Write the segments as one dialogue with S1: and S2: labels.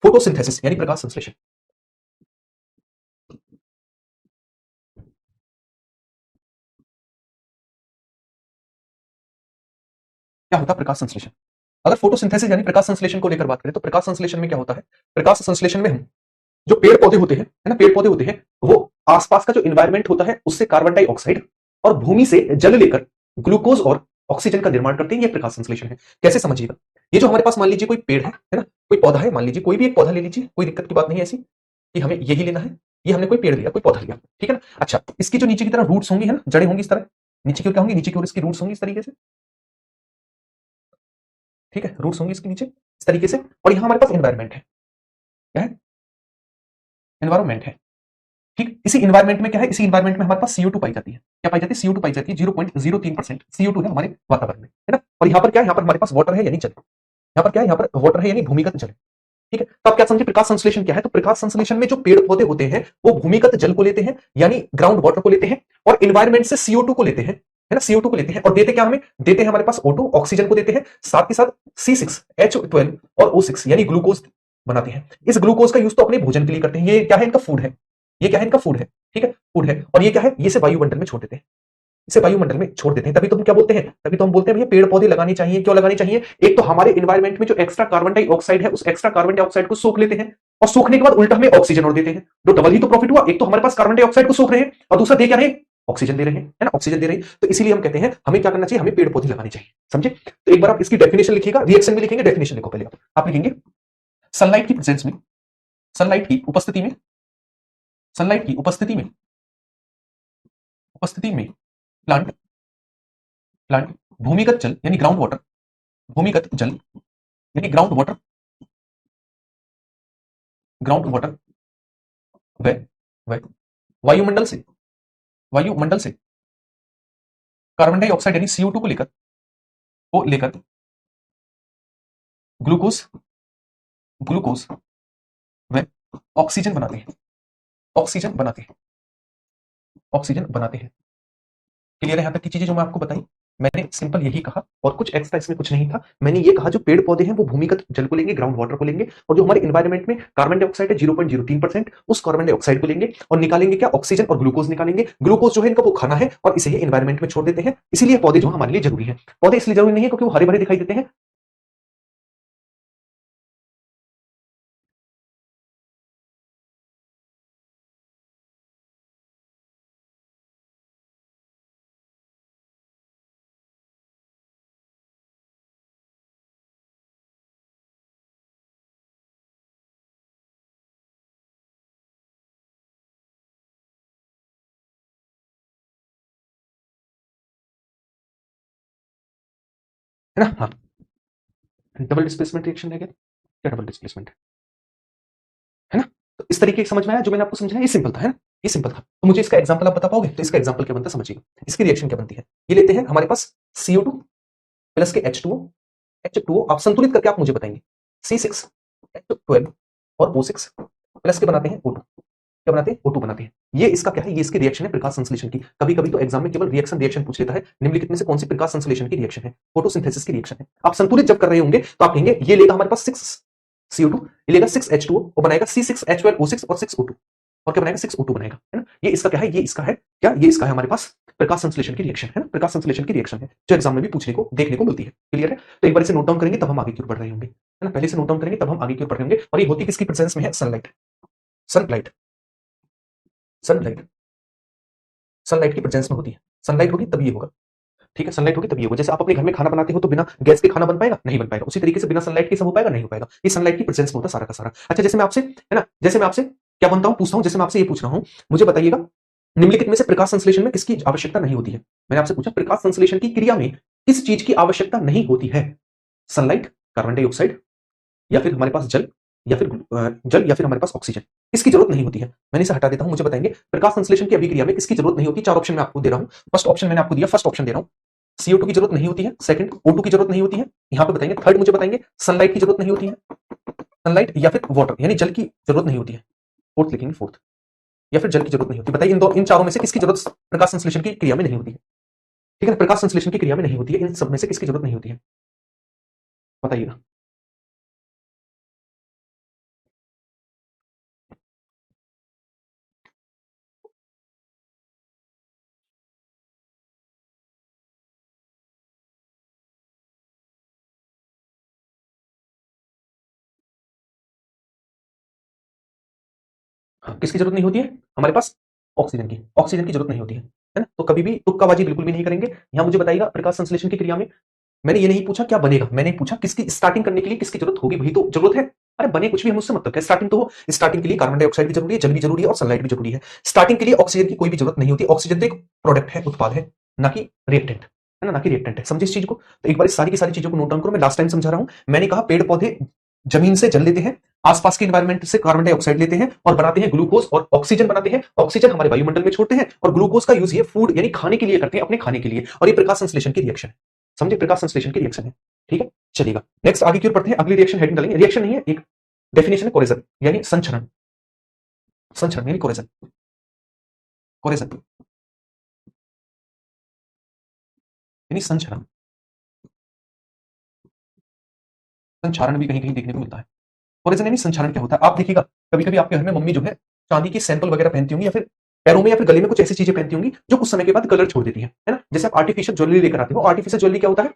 S1: Photosynthesis यानी प्रकाश संश्लेषण। क्या होता है प्रकाश संश्लेषण? अगर फोटोसिंथेसिस यानी प्रकाश संश्लेषण को लेकर बात करें तो प्रकाश संश्लेषण में क्या होता है? प्रकाश संश्लेषण में हम जो पेड़ पौधे होते हैं, है ना, पेड़ पौधे होते हैं, वो आसपास का जो इन्वायरमेंट होता है उससे कार्बन डाइऑक्साइड और भूमि से जल लेकर ग्लूकोज और ऑक्सीजन का निर्माण करते हैं। ये प्रकाश संश्लेषण है। कैसे समझिएगा? ये जो हमारे पास मान लीजिए कोई पेड़ है ना, कोई पौधा है, मान लीजिए कोई भी एक पौधा ले लीजिए, कोई दिक्कत की बात नहीं है ऐसी कि हमें यही लेना है। ये हमने कोई पेड़ लिया, कोई पौधा लिया, ठीक है ना। अच्छा, इसकी जो नीचे की तरफ रूट्स होंगी, है ना, जड़ें होंगी इस तरह, नीचे की ओर क्या होंगी, नीचे की ओर इसकी रूट्स होंगी इस तरीके से, ठीक है, रूट्स होंगी इसके नीचे इस तरीके से। और यहाँ हमारे पास एनवायरमेंट है। क्या है? एनवायरमेंट है। ठीक, इसी एनवायरमेंट में क्या है, इसी एनवायरमेंट में हमारे पास CO2 पाई जाती है। क्या पाई जाती है? CO2 पाई जाती है। 0.03% CO2 है हमारे वातावरण में, है ना। और यहाँ पर क्या है, यहाँ पर हमारे पास वाटर है यानी जल। यहाँ पर क्या है, यहाँ पर वाटर है यानी भूमिगत जल है। ठीक है, तो आप क्या समझे प्रकाश संश्लेषण क्या है? तो प्रकाश संश्लेषण में जो पेड़ पौधे होते हैं वो भूमिगत जल को लेते हैं यानी ग्राउंड वाटर को लेते हैं, और एनवायरमेंट से CO2 को लेते हैं, है ना, CO2 को लेते हैं, और देते क्या हमें? देते हैं हमारे पास O2 ऑक्सीजन को देते हैं, साथ के साथ C6H12 और O6 यानी ग्लूकोज बनाते हैं। इस ग्लूकोज का यूज तो अपने भोजन के लिए करते हैं। ये क्या है? इनका फूड है। ये क्या है? इनका फूड है। ठीक है, फूड है। और ये क्या है? ये इसे वायुमंडल में छोड़ देते हैं, इसे वायुमंडल में छोड़ देते हैं। तभी तो हम क्या बोलते हैं, तभी तो हम बोलते हैं भैया पेड़ पौधे लगाने चाहिए। क्यों लगाने चाहिए? एक तो हमारे एनवायरमेंट में जो एक्स्ट्रा कार्बन डाइऑक्साइड है उस एक्स्ट्रा कार्बन डाइऑक्साइड को सोख लेते हैं, और सोखने के बाद उल्टा हमें ऑक्सीजन और देते हैं। तो डबल ही तो प्रॉफिट हुआ। एक तो हमारे पास कार्बन डाइऑक्साइड को सोख रहे हैं और दूसरा दे क्या रहे? ऑक्सीजन दे रहे हैं, है ना, ऑक्सीजन दे रहे हैं। तो इसीलिए हम कहते हैं हमें क्या करना चाहिए, हमें पेड़ पौधे लगाने चाहिए। समझे? तो एक बार आप इसकी डेफिनेशन लिखिएगा, रिएक्शन भी लिखेंगे, डेफिनेशन लिखो पहले। आप लिखेंगे सनलाइट की प्रेजेंस में, सनलाइट की उपस्थिति में, सनलाइट की उपस्थिति में, उपस्थिति में प्लांट, प्लांट भूमिगत जल यानी ग्राउंड वाटर, भूमिगत जल यानी ग्राउंड वाटर, ग्राउंड वाटर व व वायुमंडल से, वायुमंडल से कार्बन डाइऑक्साइड यानी CO2 को लेकर ग्लूकोज, ग्लूकोज व ऑक्सीजन बनाते हैं, ऑक्सीजन बनाते हैं, ऑक्सीजन बनाते हैं। क्लियर है यहां तक की चीजें जो मैं आपको बताई? मैंने सिंपल यही कहा और कुछ एक्स्ट्रा इसमें कुछ नहीं था। मैंने ये कहा जो पेड़ पौधे हैं वो भूमिगत जल को लेंगे, ग्राउंड वाटर को लेंगे, और जो हमारे एनवायरमेंट में कार्बन डाइऑक्साइड है 0.03%, उस कार्बन डाइऑक्साइड को लेंगे और निकालेंगे क्या? ऑक्सीजन और ग्लूकोज निकालेंगे। ग्लूकोज जो है इनका वो खाना है और इसे ये एनवायरमेंट में छोड़ देते हैं। इसीलिए पौधे जो हमारे लिए जरूरी है। पौधे इसलिए जरूरी नहीं है क्योंकि वो हरे भरे दिखाई देते हैं। है ना? हाँ, डबल डिस्प्लेसमेंट रिएक्शन है क्या? क्या डबल डिस्प्लेसमेंट है ना? तो इस तरीके से समझ में आया जो मैंने आपको समझाया? ये सिंपल था, है ना, ये सिंपल था। तो मुझे इसका एग्जांपल आप बता पाओगे? तो इसका एग्जांपल क्या बनता है समझिएगा। इसकी रिएक्शन क्या बनती है? ये लेते हैं हमारे पास CO2 प्लस के H2O, H2O आप संतुलित करके आप मुझे बताएंगे, C6H12 और O6 प्लस के बनाते हैं O2। क्या बनाते हैं? O2 बनाते हैं। ये इसका क्या है? ये इसकी रिएक्शन है प्रकाश संश्लेषण की। कभी कभी तो एग्जाम में केवल रिएक्शन रिएक्शन पूछ लेता है, निम्नलिखित में से कौन सी प्रकाश संश्लेषण की रिएक्शन है? फोटोसिंथेसिस की रिएक्शन है। आप संतुलित जब कर रहे होंगे तो आप कहेंगे ये लेगा हमारे पास 6CO2, ये लेगा 6H2O और बनाएगा C6H12O6 और 6O2, और क्या बनाएगा? 6O2 बनाएगा, है ना। ये इसका क्या है? ये इसका है क्या? ये इसका है हमारे पास प्रकाश संश्लेषण की रिएक्शन, है ना, प्रकाश संश्लेषण की रिएक्शन है जो एग्जाम में भी पूछने को देखने को मिलती है। क्लियर है? तो एक बार इसे नोट डाउन करेंगे तब हम आगे की ओर बढ़ रहे होंगे, है ना। पहले से नोट डाउन करेंगे तब हम आगे की ओर बढ़ रहे होंगे। और ये होती किसकी प्रेजेंस में है? सनलाइट, सनलाइट, सनलाइट, सनलाइट की प्रेजेंस में होती है। सनलाइट होगी तभी ये होगा। ठीक है, सनलाइट होगी तभी होगा। जैसे आप अपने घर में खाना बनाते हो तो बिना गैस के खाना बन पाएगा? नहीं बन पाएगा। उसी तरीके से बिना सनलाइट के सब हो पाएगा? नहीं हो पाएगा। ये सनलाइट की प्रेजेंस में होता है सारा का सारा। अच्छा, जैसे मैं आपसे, है ना, जैसे मैं आपसे क्या बनता हूं पूछता हूं, जैसे मैं आपसे ये पूछ रहा हूं, मुझे बताइएगा निम्नलिखित में से प्रकाश संश्लेषण में किसकी आवश्यकता नहीं होती है? मैंने आपसे पूछा प्रकाश संश्लेषण की क्रिया में किस चीज की आवश्यकता नहीं होती है? सनलाइट, कार्बन डाइऑक्साइड, या फिर हमारे पास जल, या फिर जल, या फिर हमारे पास ऑक्सीजन। इसकी जरूरत नहीं होती है। मैंने इसे हटा देता हूं। मुझे बताएंगे प्रकाश संश्लेषण की अभिक्रिया में किसकी जरूरत नहीं होती? चार ऑप्शन मैं आपको दे रहा हूं। फर्स्ट ऑप्शन मैंने आपको दिया, फर्स्ट ऑप्शन दे रहा हूं, CO2 की जरूरत नहीं होती है। सेकंड, O2 की जरूरत नहीं होती है। यहां पे बताएंगे। थर्ड मुझे बताएंगे सनलाइट की जरूरत नहीं होती है, सनलाइट या फिर वाटर यानी जल की जरूरत नहीं होती है। फोर्थ लिखेंगे, फोर्थ, या फिर जल की जरूरत नहीं होती। बताइए इन चारों में से किसकी जरूरत प्रकाश संश्लेषण की क्रिया में नहीं होती है? ठीक है, प्रकाश संश्लेषण की क्रिया में नहीं होती है। इन सब में से किसकी जरूरत नहीं होती है? बताइएगा। हाँ, किसकी जरूरत नहीं होती है हमारे पास? ऑक्सीजन की। ऑक्सीजन की जरूरत नहीं होती है ना? तो कभी भी तुक्काबाजी बिल्कुल भी नहीं करेंगे। यहां मुझे बताइएगा प्रकाश संश्लेषण की क्रिया में मैंने ये नहीं पूछा क्या बनेगा, मैंने पूछा किसकी स्टार्टिंग करने के लिए किसकी जरूरत होगी, वही तो जरूरत है। अरे बने कुछ भी हम उससे मतलब क्या, स्टार्टिंग तो हो। स्टार्टिंग के लिए कार्बन डाइऑक्साइड भी जरूरी है, जल भी जरूरी है और सनलाइट भी जरूरी है। स्टार्टिंग के लिए ऑक्सीजन की कोई भी जरूरत नहीं होती। ऑक्सीजन तो एक प्रोडक्ट है, उत्पाद है, ना कि रिएक्टेंट, है ना, ना कि रिएक्टेंट है। समझे इस चीज को? तो एक बार इस सारी की सारी चीजों को नोट डाउन करो। मैं लास्ट टाइम समझा रहा हूं, मैंने कहा पेड़ पौधे जमीन से जल लेते हैं, आसपास के एनवायरमेंट से कार्बन डाइऑक्साइड लेते हैं और बनाते हैं ग्लूकोज और ऑक्सीजन बनाते हैं। ऑक्सीजन हमारे वायुमंडल में छोड़ते हैं और ग्लूकोज का यूज ये फूड यानी खाने के लिए करते हैं, अपने खाने के लिए। और ये प्रकाश संश्लेषण की रिएक्शन है। समझे? प्रकाश संश्लेषण की रिएक्शन है। ठीक है, चलिएगा नेक्स्ट आगे की ओर पढ़ते हैं। अगली रिएक्शन हेडिंग डालेंगे, रिएक्शन नहीं है, एक डेफिनेशन है, कोरेजन यानी संचरण। संचरण यानी कोरेजन। कोरेजन यानी संचरण। संचारण भी कहीं कहीं देखने को मिलता है। कोरेजन यानी संचारण क्या होता है? आप देखिएगा कभी कभी आपके घर में मम्मी जो है चांदी की सैंपल वगैरह पहनती होंगी या फिर पैरों में या फिर गले में कुछ ऐसी चीजें पहनती होंगी जो कुछ समय के बाद कलर छोड़ देती है ना? जैसे आप आर्टिफिशियल ज्वेलरी लेकर आते हो। आर्टिफिशियल ज्वेलरी क्या होता है?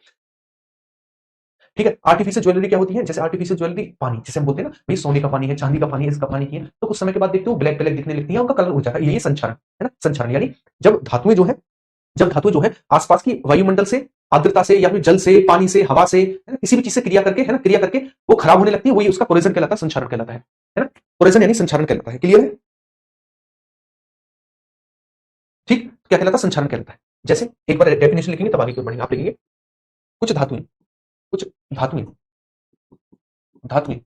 S1: ठीक है, आर्टिफिशियल ज्वेलरी क्या होती है? जैसे आर्टिफिशियल ज्वेलरी पानी, जैसे हम बोलते हैं ना भाई सोने का पानी है, चांदी का पानी है, इसका पानी है, तो कुछ समय के बाद देखते हो ब्लैक ब्लैक दिखने लगती है, उनका कलर हो जाता है। यही संचारण है ना। संचारण यानी जब धातुएं जो है, जब धातु जो है आसपास की वायुमंडल से, आर्द्रता से या फिर जल से, पानी से, हवा से, है ना, किसी भी चीज से क्रिया करके, है ना, क्रिया करके वो खराब होने लगती है, वही उसका कोरेजन कहलाता है, संचारण कहलाता है ना। कोरेजन यानी संचारण कहलाता है। क्लियर है? ठीक, क्या कहलाता है? संचारण कहलाता है। जैसे एक बार डेफिनेशन लिखेंगे तब आगे क्यों बढ़ेंगे। आप लिखेंगे कुछ धातुएं, कुछ धातुएं, धातुएं,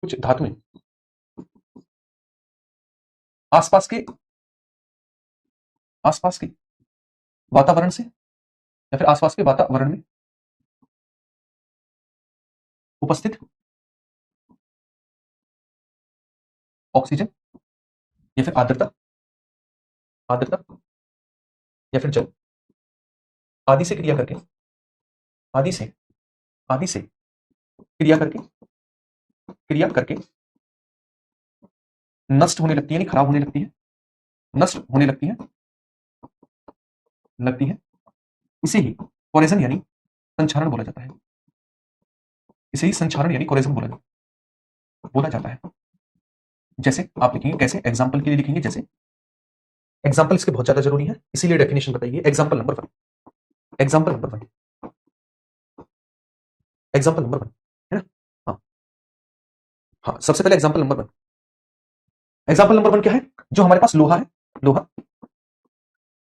S1: कुछ धातुएं आसपास के, आसपास के वातावरण से या फिर आसपास के वातावरण में उपस्थित ऑक्सीजन या फिर आर्द्रता, आर्द्रता या फिर जल आदि से क्रिया करके, आदि से, आदि से क्रिया करके, क्रिया करके नष्ट होने लगती है, यानी खराब होने लगती है, नष्ट होने लगती है, लगती है। इसे ही कोरेजन यानी संक्षारण बोला जाता है। इसे ही संक्षारण यानी कोरेजन बोला जाता है। जैसे आप लिखेंगे कैसे, एग्जाम्पल के लिए लिखेंगे। जैसे एग्जाम्पल इसके बहुत ज्यादा जरूरी है, इसीलिए डेफिनेशन बताइए। Example number 1, example number 1, example number 1, है ना? हाँ हाँ, सबसे पहले एग्जाम्पल नंबर 1। एग्जाम्पल नंबर 1 क्या है? जो हमारे पास लोहा है, लोहा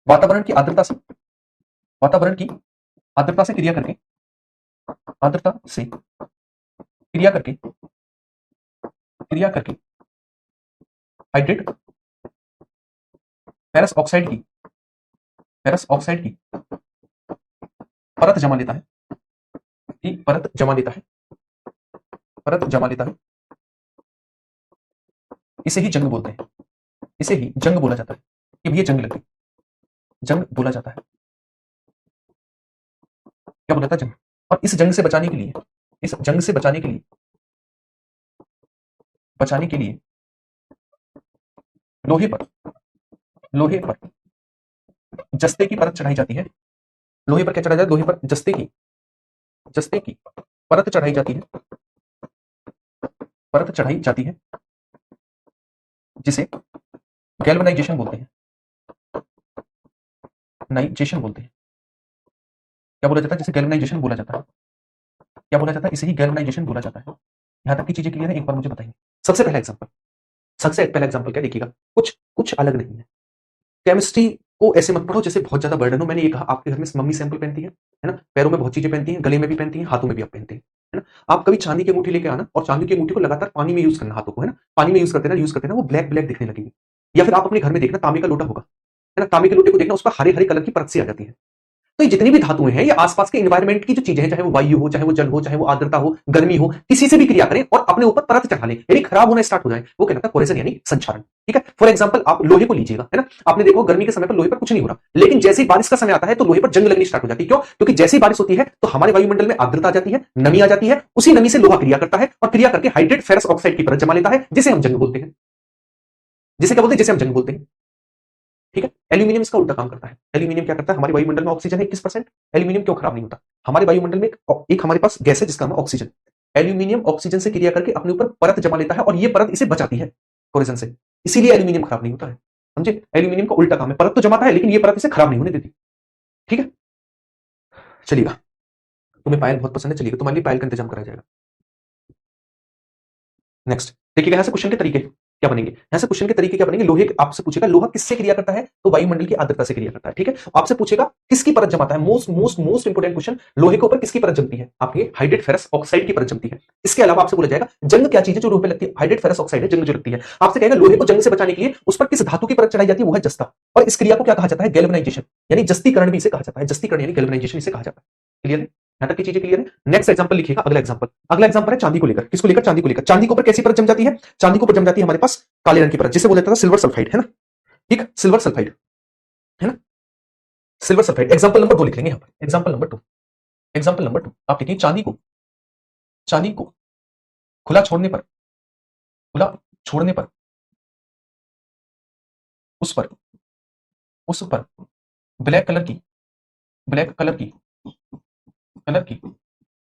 S1: वातावरण की आर्द्रता से, वातावरण की आर्द्रता से क्रिया करके, आर्द्रता से क्रिया करके, क्रिया करके हाइड्रेट फेरस ऑक्साइड की, फेरस ऑक्साइड की परत जमा लेता है, की परत जमा लेता है, परत जमा लेता है। इसे ही जंग बोलते हैं, इसे ही जंग बोला जाता है कि भैया जंग लगी, जंग बोला जाता है। क्या बोला था? जंग। और इस जंग से बचाने के लिए, इस जंग से बचाने के लिए, बचाने के लिए लोहे पर, लोहे पर जस्ते की परत चढ़ाई जाती है। लोहे पर क्या चढ़ाया जाता है? लोहे पर जस्ते की, जस्ते की परत चढ़ाई जाती है, परत चढ़ाई जाती है, जिसे गैल्वेनाइजेशन बोलते हैं, नाइजेशन बोलते हैं। क्या बोला जाता है? जिसे गैल्वेनाइजेशन बोला जाता है। क्या बोला जाता है? इसे ही गैल्वेनाइजेशन बोला जाता है। यहां तक की चीजें क्लियर है? एक बार मुझे बताएंगे। सबसे पहला एग्जांपल, सबसे पहला एग्जांपल क्या देखिएगा, कुछ कुछ अलग नहीं है। केमिस्ट्री को ऐसे मत पढ़ो जैसे बहुत ज्यादा बर्डन हो। मैंने ये कहा आपके घर में मम्मी सैंपल पहनती है ना, पैरों में बहुत चीजें पहनती हैं, गले में भी पहनती हैं, हाथों में भी आप पहनते हैं, है ना। आप कभी चांदी की अंगूठी लेके आना और चांदी की अंगूठी को लगातार पानी में यूज करना, हाथों को, है ना, पानी में यूज करते ना, यूज करते ना, वो ब्लैक ब्लैक दिखने लगेगी। या फिर आप अपने घर में देखना तांबे का लोटा होगा, है ना, तांबे के लोटे को देखना, उस पर हरे हरे कलर की परत सी आ जाती है। तो ये जितनी भी धातुएं हैं ये आसपास के एनवायरमेंट की जो चीजें हैं, चाहे वो वायु हो, चाहे वो जल हो, चाहे वो आर्द्रता हो, गर्मी हो, किसी से भी क्रिया करें और अपने ऊपर परत चढ़ा लें, यानी खराब होना स्टार्ट हो जाए, वो कहलाता है कोरेजन यानी संक्षारण। ठीक है, फॉर एग्जांपल आप लोहे को लीजिएगा, है ना, आपने देखो गर्मी के समय पर लोहे पर कुछ नहीं हो रहा, लेकिन जैसे ही बारिश का समय आता है तो लोहे पर जंग लगनी स्टार्ट हो जाती है। क्यों? क्योंकि जैसे ही बारिश होती है तो हमारे वायुमंडल में आर्द्रता आ जाती है, नमी आ जाती है, उसी नमी से लोहा क्रिया करता है और क्रिया करके हाइड्रेट फेरस ऑक्साइड की परत जमा लेता है, जिसे हम जंग बोलते हैं। जिसे क्या बोलते हैं? जिसे हम जंग बोलते हैं। ठीक है, एल्यूमिनियम इसका उल्टा काम करता है। एल्यूमिनियम क्या करता है? हमारे वायुमंडल में ऑक्सीजन है 21%, एल्यूमिनियम क्यों खराब नहीं होता? हमारे वायुमंडल में एक हमारे पास गैस है जिसका नाम है ऑक्सीजन। एल्यूमिनियम ऑक्सीजन से क्रिया करके अपने ऊपर परत जमा लेता है और ये परत इसे बचाती है कोरोजन से, इसीलिए एल्यूमिनियम खराब नहीं होता है। समझे? एल्यूमिनियम का उल्टा काम है, परत तो जमाता है लेकिन ये परत इसे खराब नहीं होने देती। ठीक है, चलिएगा। तुम्हें पायल बहुत पसंद है, चलिएगा तुम्हारे लिए पायल का इंतजाम करा जाएगा। नेक्स्ट देखिएगा, यहां से क्वेश्चन के तरीके क्या बनेंगे। यहां से क्वेश्चन के तरीके क्या बनेंगे, लोहे आपसे पूछेगा लोहा किससे क्रिया करता है, तो वायुमंडल की आर्द्रता से क्रिया करता है। ठीक है, आपसे पूछेगा किसकी परत जमाता है, most most most important question, लोहे के ऊपर किसकी परत जमती है, आपके हाइड्रेट फेरस ऑक्साइड की परत जमती है। इसके अलावा आपसे बोला जाएगा जंग क्या चीज है जो लोहे पे लगती है, हाइड्रेट फेरस ऑक्साइड है जंग जो लगती है। आपसे कहेगा लोहे को जंग से बचाने के लिए उस पर किस धातु की परत चढ़ाई जाती है, वो है जस्ता, और इस क्रिया को क्या कहा जाता है, गैल्वेनाइजेशन, यानी जस्तीकरण भी इसे कहा जाता है, जस्तीकरण यानी गैल्वेनाइजेशन इसे कहा जाता है। क्लियर है, यहां तक की चीजें क्लियर है। नेक्स्ट एग्जांपल लिखिएगा, अगला एग्जांपल, अगला एग्जांपल है चांदी को लेकर, किसको लेकर, चांदी को लेकर। चांदी के ऊपर कैसी परत जम जाती है, चांदी के ऊपर जम जाती है हमारे पास काले रंग की परत, जिसे बोला जाता है सिल्वर सल्फाइड, है ना। ठीक, सिल्वर सल्फाइड, है ना, सिल्वर सल्फाइड। एग्जांपल नंबर 2 लिख लेंगे यहां पर, एग्जांपल नंबर 2, एग्जांपल नंबर 2 आप लिखेंगे चांदी को खुला छोड़ने पर, खुला छोड़ने पर उस पर उस पर ब्लैक कलर की, ब्लैक कलर की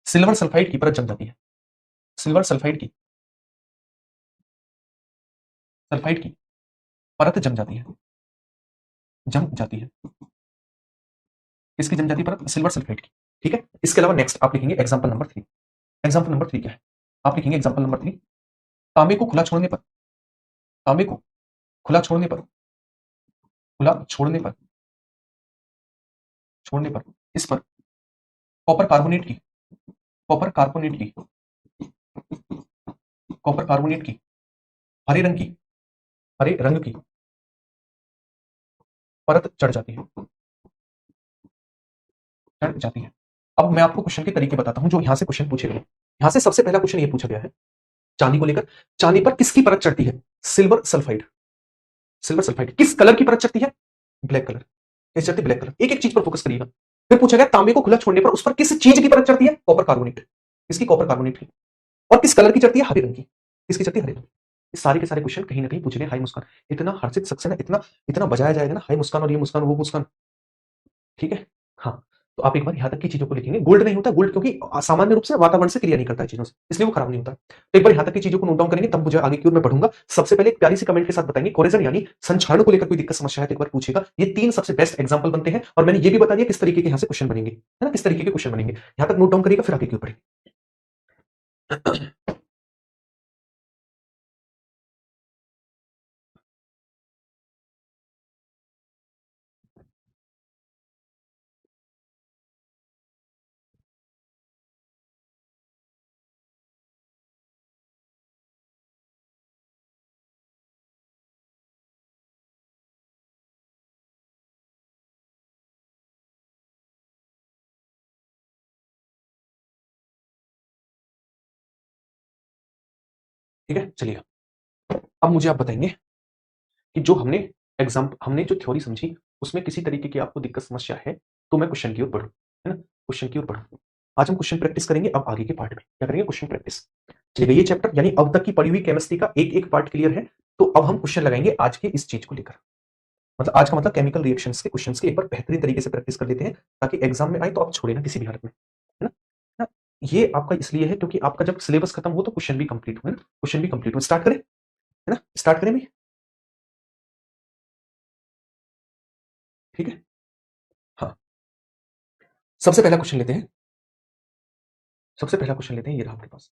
S1: सिल्वर सल्फाइड की परत जम जाती है, सिल्वर सल्फाइड की परत जम जाती है, किसकी जम जाती है परत, सिल्वर सल्फाइड की। ठीक है, इसके अलावा नेक्स्ट आप लिखेंगे एग्जांपल नंबर 3, एग्जांपल नंबर 3 क्या है, आप लिखेंगे एग्जांपल नंबर 3, तांबे को खुला छोड़ने पर, तांबे को खुला छोड़ने पर, खुला छोड़ने पर इस पर कॉपर कार्बोनेट की, कॉपर कार्बोनेट की, कॉपर कार्बोनेट की हरे रंग की, हरे रंग की परत चढ़ जाती है, चढ़ जाती है। अब मैं आपको क्वेश्चन के तरीके बताता हूं जो यहां से क्वेश्चन पूछे गए। यहां से सबसे पहला क्वेश्चन ये पूछा गया है चांदी को लेकर, चांदी पर किसकी परत चढ़ती है, सिल्वर सल्फाइड, सिल्वर सल्फाइड किस कलर की परत चढ़ती है, ब्लैक कलर, किस चढ़ती है, ब्लैक कलर। एक एक चीज पर फोकस करिएगा। फिर पूछा गया तांबे को खुला छोड़ने पर उस पर किस चीज की परत चढ़ती है, कॉपर कार्बोनेट, किसकी, कॉपर कार्बोनेट की, और किस कलर की चढ़ती है, हरे रंग की, किसकी चढ़ती है, हरे रंग। ये सारे के सारे क्वेश्चन कहीं ना कहीं पूछ रहे हैं हाई मुस्कान, इतना हर्षित सक्सेना, इतना इतना बजाया जाएगा ना, हाई मुस्कान और ये मुस्कान वो मुस्कान। ठीक है, हाँ, तो आप एक बार यहां तक की चीजों को लिखेंगे। गोल्ड नहीं होता, गोल्ड क्योंकि सामान्य रूप से वातावरण से क्रिया नहीं करता है चीजों से, इसलिए वो खराब नहीं होता। तो एक बार यहां तक की चीजों को नोट डाउन करेंगे, तब मुझे आगे की ओर मैं बढ़ूंगा। सबसे पहले एक प्यारी सी कमेंट के साथ बताएंगे, कोरेजन यानी संक्षारण को लेकर कोई दिक्कत समस्या है तो एक बार पूछेगा। ये 3 सबसे बेस्ट एग्जांपल बनते हैं, और मैंने ये भी बता दिया किस तरीके के यहां से क्वेश्चन बनेंगे, है ना, किस तरीके के क्वेश्चन बनेंगे। यहां तक नोट डाउन करिएगा, फिर आगे की ओर बढ़ेंगे। ठीक है, चलिए अब मुझे आप बताएंगे कि जो हमने जो थ्योरी समझी उसमें किसी तरीके की आपको दिक्कत समस्या है तो मैं क्वेश्चन की ओर बढ़ूं, है ना, क्वेश्चन की ओर बढ़ूं। आज हम क्वेश्चन प्रैक्टिस करेंगे। अब आगे के पार्ट में क्या करेंगे, क्वेश्चन प्रैक्टिस। चलिए, ये चैप्टर यानी अब तक की पढ़ी हुई केमिस्ट्री का एक एक पार्ट क्लियर है, तो अब हम क्वेश्चन लगाएंगे आज के इस चीज को लेकर। मतलब आज का मतलब केमिकल रिएक्शंस के क्वेश्चंस के एक बार बेहतरीन तरीके से प्रैक्टिस कर लेते हैं, ताकि एग्जाम में आए तो आप छोड़े ना किसी भी हालत में, है ना। ना, ये आपका इसलिए है क्योंकि आपका जब सिलेबस खत्म हो तो क्वेश्चन भी कंप्लीट हो, है ना, क्वेश्चन भी कंप्लीट हो। स्टार्ट करें, है ना, स्टार्ट करें भी। ठीक है, हाँ, सबसे पहला क्वेश्चन लेते हैं, सबसे पहला क्वेश्चन लेते हैं, ये रहा आपके पास,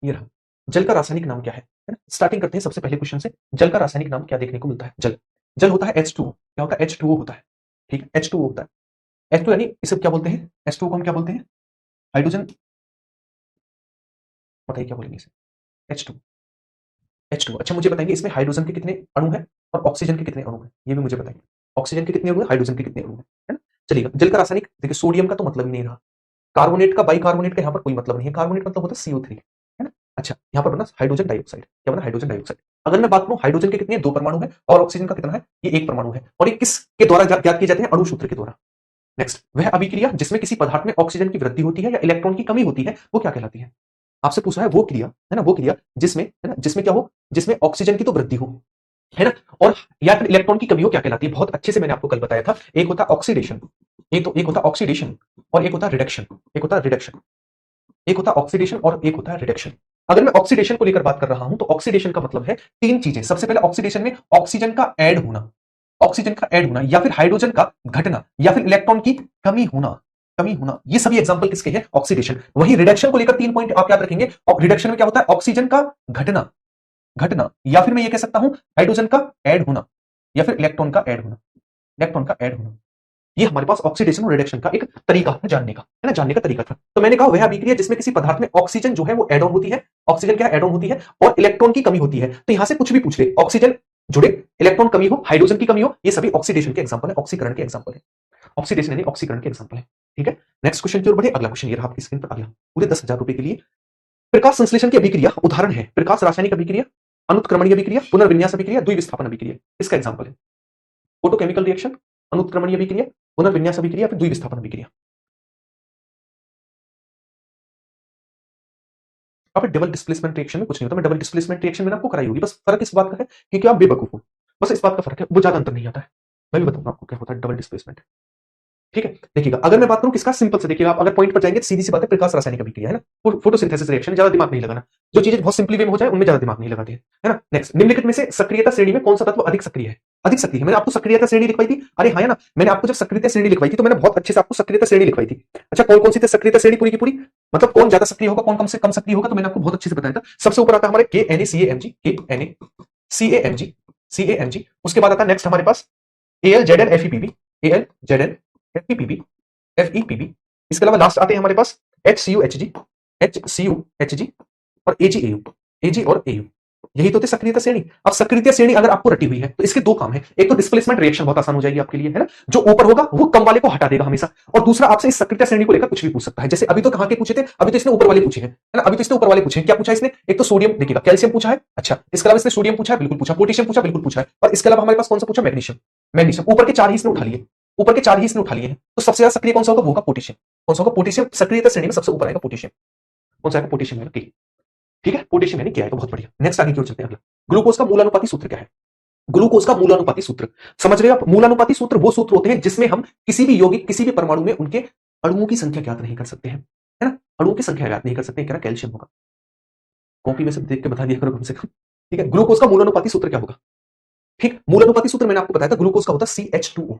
S1: ये रहा। जल का रासायनिक नाम क्या है ना। स्टार्टिंग करते हैं सबसे पहले क्वेश्चन से। जल का रासायनिक नाम क्या देखने को मिलता है, जल, जल होता है H2O। क्या होता है, H2O होता है। ठीक है, H2O होता है। H2 यानी इसे क्या बोलते हैं, H2O को हम क्या बोलते हैं, हाइड्रोजन, बताइए क्या बोलेंगे इसे, H2, H2। अच्छा, मुझे बताएंगे इसमें हाइड्रोजन के कितने अणु हैं और ऑक्सीजन के कितने अणु हैं, ये भी मुझे बताएंगे। ऑक्सीजन के कितने अणु हैं, हाइड्रोजन के कितने अणु हैं, है ना। चलिएगा, जल का रासायनिक देखिए, सोडियम का तो मतलब ही नहीं रहा, कार्बोनेट का, बाइकार्बोनेट का यहाँ पर कोई मतलब नहीं है। कार्बोनेट मतलब होता है CO3, है ना। अच्छा, यहाँ पर बना हाइड्रोजन डाइऑक्साइड, क्या बना, हाइड्रोजन डाइऑक्साइड। अगर मैं बात करूं हाइड्रोजन के कितने 2 परमाणु है और ऑक्सीजन का कितना है, ये 1 परमाणु है, और ये किसके द्वारा ज्ञात किए जाते हैं, अणु सूत्र के द्वारा। नेक्स्ट, वह अभिक्रिया जिसमें किसी पदार्थ में ऑक्सीजन की वृद्धि होती है या इलेक्ट्रॉन की कमी होती है, वो क्या कहलाती है। आपसे पूछा है वो क्रिया, है ना, वो क्रिया जिसमें, है ना, जिसमें क्या हो, जिसमें ऑक्सीजन की तो वृद्धि हो, है ना, और या फिर इलेक्ट्रॉन की कमी हो, क्या कहलाती है। बहुत अच्छे से मैंने आपको कल बताया था, एक होता ऑक्सीडेशन, एक होता ऑक्सीडेशन और एक होता रिडक्शन, एक होता रिडक्शन। एक होता है ऑक्सीडेशन और एक होता है रिडक्शन। अगर मैं ऑक्सीडेशन को लेकर बात कर रहा हूं तो ऑक्सीडेशन का मतलब है तीन चीजें। सबसे पहले ऑक्सीडेशन में ऑक्सीजन का ऐड होना, ऑक्सीजन का ऐड होना या फिर हाइड्रोजन का घटना या फिर इलेक्ट्रॉन की कमी होना, कमी होना। ये सभी एग्जांपल किसके हैं? ऑक्सीडेशन। वही रिडक्शन को लेकर तीन पॉइंट आप याद रखेंगे। और रिडक्शन में क्या होता है? ऑक्सीजन का घटना, घटना या फिर मैं ये कह सकता हूं हाइड्रोजन का ऐड होना या फिर इलेक्ट्रॉन का ऐड होना, इलेक्ट्रॉन का ऐड होना। ये हमारे पास ऑक्सीडेशन और रिडक्शन का एक तरीका है जानने का, है ना, जानने का तरीका था। तो मैंने कहा वह अभिक्रिया जिसमें किसी पदार्थ में ऑक्सीजन जो है वो एड ऑन होती है, ऑक्सीजन क्या एड ऑन होती है, और इलेक्ट्रॉन की कमी होती है। तो यहां से कुछ भी पूछ ले, ऑक्सीजन जुड़े, इलेक्ट्रॉन कमी हो, हाइड्रोजन की कमी हो, ये सभी ऑक्सीडेशन के एग्जांपल है, ऑक्सीकरण के एग्जांपल है। ऑक्सीडेशन यानी ऑक्सीकरण के एग्जांपल है। ठीक है, नेक्स्ट क्वेश्चन की ओर बढ़े। अगला क्वेश्चन ये रहा आपकी स्क्रीन पर। अगला पूरे 10,000 रुपए के लिए। प्रकाश संश्लेषण की अभिक्रिया उदाहरण है प्रकाश रासायनिक अभिक्रिया, अनुत्क्रमणीय अभिक्रिया, पुनर्विन्यास अभिक्रिया, द्विविस्थापन अभिक्रिया। इसका एग्जांपल है फोटोकेमिकल रिएक्शन, अनुत्क्रमणीय अभिक्रिया, पुनर्विन्यास अभिक्रिया, फिर द्विविस्थापन अभिक्रिया। अब डबल डिस्प्लेसमेंट रिएक्शन में कुछ नहीं होता। मैं डबल डिस्प्लेसमेंट रिएक्शन मैंने आपको कराई होगी, बस फर्क इस बात का है कि क्या आप बेवकूफ हो, बस इस बात का फर्क है, वो ज्यादा अंतर नहीं आता है। मैं भी बताऊंगा आपको क्या होता है डबल डिस्प्लेसमेंट। ठीक है, देखिएगा अगर मैं बात करूं किसका, सिंपल से देखिएगा आप अगर पॉइंट पर जाएंगे तो सीधी सी बात है प्रकाश रासायनिक अभिक्रिया, है ना, फोटोसिंथेसिस रिएक्शन, ज्यादा दिमाग नहीं लगाना। जो चीजें बहुत सिंपली वे में हो जाए उनमें ज्यादा दिमाग नहीं लगाते हैं, है ना। नेक्स्ट, निम्नलिखित में से सक्रियता श्रेणी में कौन सा तत्व अधिक सक्रिय है? अधिक सक्रिय है। मैंने आपको सक्रियता श्रेणी लिखवाई थी, अरे हाँ, है ना, मैंने आपको जब सक्रियता श्रेणी लिखवाई थी तो मैंने बहुत अच्छे से आपको सक्रियता श्रेणी लिखवाई थी। अच्छा, कौन कौन सी थी सक्रियता श्रेणी पूरी की पूरी, मतलब कौन ज्यादा सक्रिय होगा कौन कम से कम सक्रिय होगा, तो मैंने आपको बहुत अच्छे से बताया था। सबसे ऊपर आता है हमारे के N A C A M G, K N A C A M G, C A M G. उसके बाद आता है नेक्स्ट हमारे पास A L Z N F E P B, A L Z N F E P B, F E P B. इसके अलावा last आते हैं हमारे पास H C U H G, H C U H G और A ji A you, ए जी और ए you. यही तो थे सक्रियता श्रेणी। अब सक्रियता श्रेणी अगर आपको रटी हुई है तो इसके दो काम है, एक तो डिस्प्लेसमेंट रिएक्शन बहुत आसान हो जाएगी आपके लिए, है ना, जो ऊपर होगा वो कम वाले को हटा देगा हमेशा, और दूसरा आपसे इस सक्रियता श्रेणी को लेकर कुछ भी पूछ सकता है। जैसे अभी तो कहां के पूछे थे, अभी तो इसने ऊपर वाले पूछे हैं, है ना, अभी तो इसने ऊपर वाले पूछे हैं। क्या पूछा इसने? एक तो सोडियम, देखिएगा कैल्शियम पूछा है, अच्छा, इसके अलावा इसने सोडियम पूछा है, बिल्कुल पूछा, पोटेशियम पूछा, बिल्कुल पूछा है, और इसके अलावा हमारे पास कौन सा पूछा? Magnesium, magnesium. ऊपर के चार ही इसने उठा लिए, ऊपर के चार ही इसने उठा लिए हैं, तो सबसे ज्यादा सक्रिय कौन सा होगा? वो होगा पोटेशियम। कौन सा होगा? पोटेशियम। सक्रियता श्रेणी में सबसे ऊपर आएगा पोटेशियम। कौन सा आएगा? पोटेशियम है, ठीक है, पोटेशियम यानी क्या है, तो बहुत बढ़िया। नेक्स्ट आगे क्यों चलते हैं। अगला, ग्लूकोज का मूलानुपाती सूत्र क्या है? ग्लूकोज का मूलानुपाती सूत्र समझ रहे हो आप? मूलानुपाती सूत्र वो सूत्र होते हैं जिसमें हम किसी भी यौगिक, किसी भी परमाणु में उनके अणुओं की संख्या ज्ञात नहीं कर सकते हैं, है ना, अणुओं की संख्या ज्ञात नहीं कर सकते। कह रहा कैल्शियम होगा, कॉपी में से देख के बता दिया करो कम से कम। ठीक है, ग्लूकोज का मूलानुपाती सूत्र क्या होगा? ठीक, मूलानुपाती सूत्र मैंने आपको बताया था, ग्लूकोज का होता है CH2O।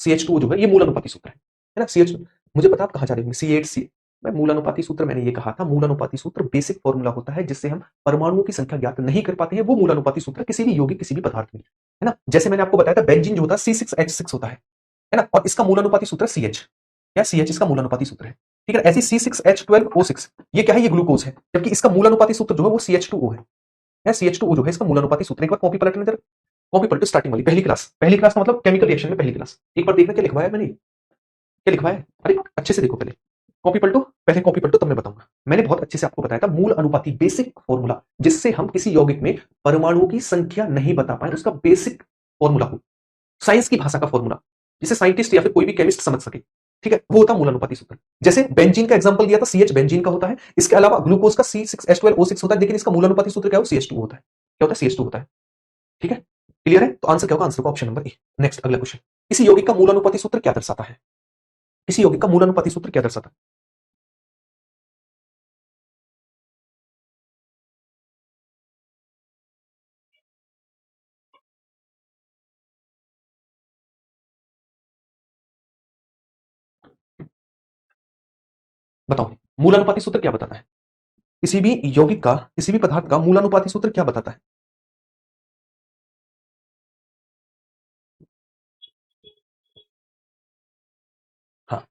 S1: CH2O जो है ये मूलानुपाती सूत्र है ना। CH, मुझे पता आप कहां जा रहे होंगे, C8C। मैं मूलानुपाती सूत्र, मैंने ये कहा था मूलानुपाती सूत्र बेसिक फॉर्मूला होता है जिससे हम परमाणुओं की संख्या ज्ञात नहीं कर पाते हैं, वो मूलानुपाती सूत्र किसी भी यौगिक, किसी भी पदार्थ में, है ना। जैसे मैंने आपको बताया था बेंजीन जो होता है C6H6 होता है ना, और इसका मूलानुपाती सूत्र CH या CH इसका मूलानुपाती सूत्र है। ठीक है, ऐसी C6H12O6 ये क्या है? ये ग्लूकोज है, जबकि इसका मूलानुपाती सूत्र जो है वो CH2O है। CH2O जो है इसका मूलानुपाती सूत्र। एक बार कॉपी पलटने जरा, कॉपी पलटो स्टार्टिंग वाली, पहली क्लास, पहली क्लास का मतलब केमिकल रिएक्शन में पहली क्लास। एक बार देखना क्या लिखवाया मैंने, क्या लिखवाया है, अरे अच्छे से देखो पहले, कॉपी पलटो, पहले कॉपी पलटो तब मैं बताऊंगा। मैंने बहुत अच्छे से आपको बताया था मूल अनुपाती, बेसिक फॉर्मूला, जिससे हम किसी यौगिक में परमाणुओं की संख्या नहीं बता पाए, उसका बेसिक फॉर्मूला हो, साइंस की भाषा का फॉर्मूला, जिसे साइंटिस्ट या फिर कोई भी केमिस्ट समझ सके। ठीक है, वो होता है मूलानुपाती सूत्र। जैसे बेंजीन का एग्जांपल दिया था, CH बेंजीन का होता है। इसके अलावा ग्लूकोज का C6H12O6 होता है, लेकिन इसका मूलानुपाती सूत्र क्या हो? CH2 होता है। क्या होता है? CH2 होता है। ठीक है, क्लियर है? तो आंसर क्या होगा? आंसर का ऑप्शन नंबर ए। नेक्स्ट अगला क्वेश्चन, किसी यौगिक का मूलानुपाती सूत्र क्या दर्शाता है? किसी यौगिक का मूलानुपाती सूत्र क्या दर्शाता है? बताओ, मूलानुपाती सूत्र क्या बताता है? किसी भी यौगिक का, किसी भी पदार्थ का मूलानुपाती सूत्र क्या बताता है? हाँ,